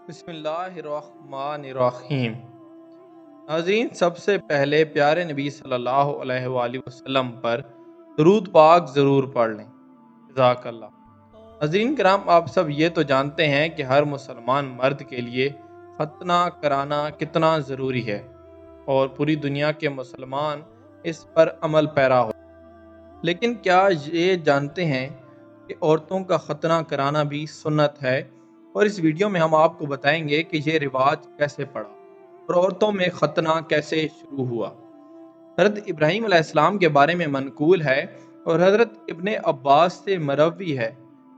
بسم اللہ الرحمن الرحیم۔ ناظرین، سب سے پہلے پیارے نبی صلی اللہ علیہ وآلہ وسلم پر درود پاک ضرور پڑھ لیں۔ جزاک اللہ۔ ناظرین کرام، آپ سب یہ تو جانتے ہیں کہ ہر مسلمان مرد کے لیے ختنہ کرانا کتنا ضروری ہے اور پوری دنیا کے مسلمان اس پر عمل پیرا ہو، لیکن کیا یہ جانتے ہیں کہ عورتوں کا ختنہ کرانا بھی سنت ہے؟ اور اس ویڈیو میں ہم آپ کو بتائیں گے کہ یہ رواج کیسے پڑا اور عورتوں میں ختنہ کیسے شروع ہوا۔ حضرت ابراہیم علیہ السلام کے بارے میں منقول ہے اور حضرت ابن عباس سے مروی ہے۔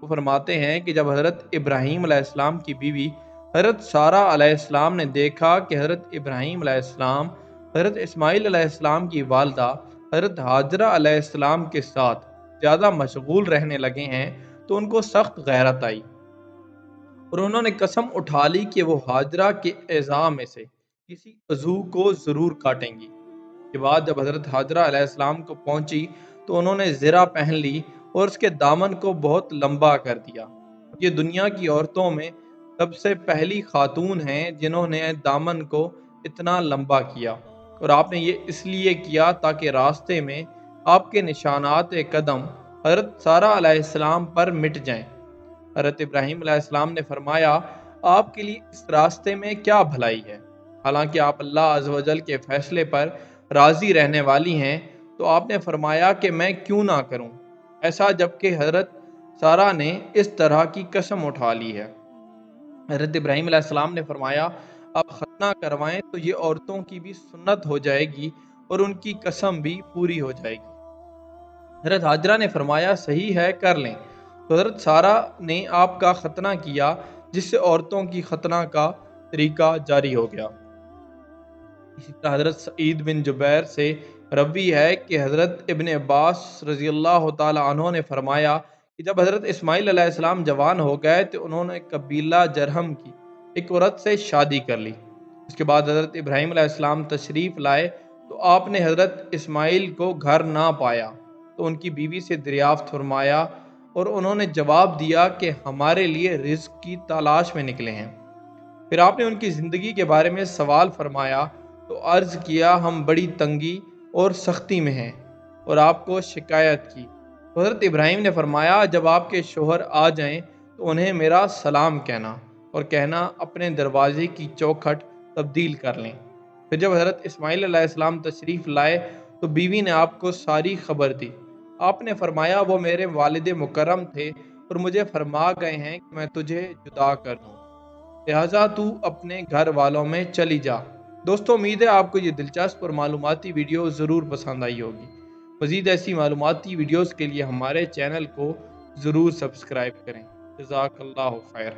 وہ فرماتے ہیں کہ جب حضرت ابراہیم علیہ السلام کی بیوی حضرت سارہ علیہ السلام نے دیکھا کہ حضرت ابراہیم علیہ السلام حضرت اسماعیل علیہ السلام کی والدہ حضرت حاجرہ علیہ السلام کے ساتھ زیادہ مشغول رہنے لگے ہیں تو ان کو سخت غیرت آئی اور انہوں نے قسم اٹھا لی کہ وہ حاجرہ کے اعضاء میں سے کسی عضو کو ضرور کاٹیں گی۔ کے بعد جب حضرت حاجرہ علیہ السلام کو پہنچی تو انہوں نے زرہ پہن لی اور اس کے دامن کو بہت لمبا کر دیا۔ یہ دنیا کی عورتوں میں سب سے پہلی خاتون ہیں جنہوں نے دامن کو اتنا لمبا کیا، اور آپ نے یہ اس لیے کیا تاکہ راستے میں آپ کے نشانات قدم حضرت سارہ علیہ السلام پر مٹ جائیں۔ حضرت ابراہیم علیہ السلام نے فرمایا، آپ کے لیے اس راستے میں کیا بھلائی ہے؟ حالانکہ آپ اللہ عز و جل کے فیصلے پر راضی رہنے والی ہیں، تو آپ نے فرمایا کہ میں کیوں نہ کروں ایسا، جبکہ حضرت سارہ نے اس طرح کی قسم اٹھا لی ہے۔ حضرت ابراہیم علیہ السلام نے فرمایا، آپ ختنہ کروائیں تو یہ عورتوں کی بھی سنت ہو جائے گی اور ان کی قسم بھی پوری ہو جائے گی۔ حضرت حاجرہ نے فرمایا، صحیح ہے، کر لیں۔ تو حضرت سارہ نے آپ کا ختنہ کیا، جس سے عورتوں کی ختنہ کا طریقہ جاری ہو گیا۔ اسی طرح حضرت سعید بن جبیر سے مروی ہے کہ حضرت ابن عباس رضی اللہ تعالی عنہ نے فرمایا کہ جب حضرت اسماعیل علیہ السلام جوان ہو گئے تو انہوں نے قبیلہ جرہم کی ایک عورت سے شادی کر لی۔ اس کے بعد حضرت ابراہیم علیہ السلام تشریف لائے تو آپ نے حضرت اسماعیل کو گھر نہ پایا تو ان کی بیوی سے دریافت فرمایا اور انہوں نے جواب دیا کہ ہمارے لیے رزق کی تلاش میں نکلے ہیں۔ پھر آپ نے ان کی زندگی کے بارے میں سوال فرمایا تو عرض کیا، ہم بڑی تنگی اور سختی میں ہیں، اور آپ کو شکایت کی۔ تو حضرت ابراہیم نے فرمایا، جب آپ کے شوہر آ جائیں تو انہیں میرا سلام کہنا اور کہنا اپنے دروازے کی چوکھٹ تبدیل کر لیں۔ پھر جب حضرت اسماعیل علیہ السلام تشریف لائے تو بیوی نے آپ کو ساری خبر دی۔ آپ نے فرمایا، وہ میرے والد مکرم تھے اور مجھے فرما گئے ہیں کہ میں تجھے جدا کر دوں، لہٰذا تو اپنے گھر والوں میں چلی جا۔ دوستو، امید ہے آپ کو یہ دلچسپ اور معلوماتی ویڈیو ضرور پسند آئی ہوگی۔ مزید ایسی معلوماتی ویڈیوز کے لیے ہمارے چینل کو ضرور سبسکرائب کریں۔ جزاک اللہ خیر۔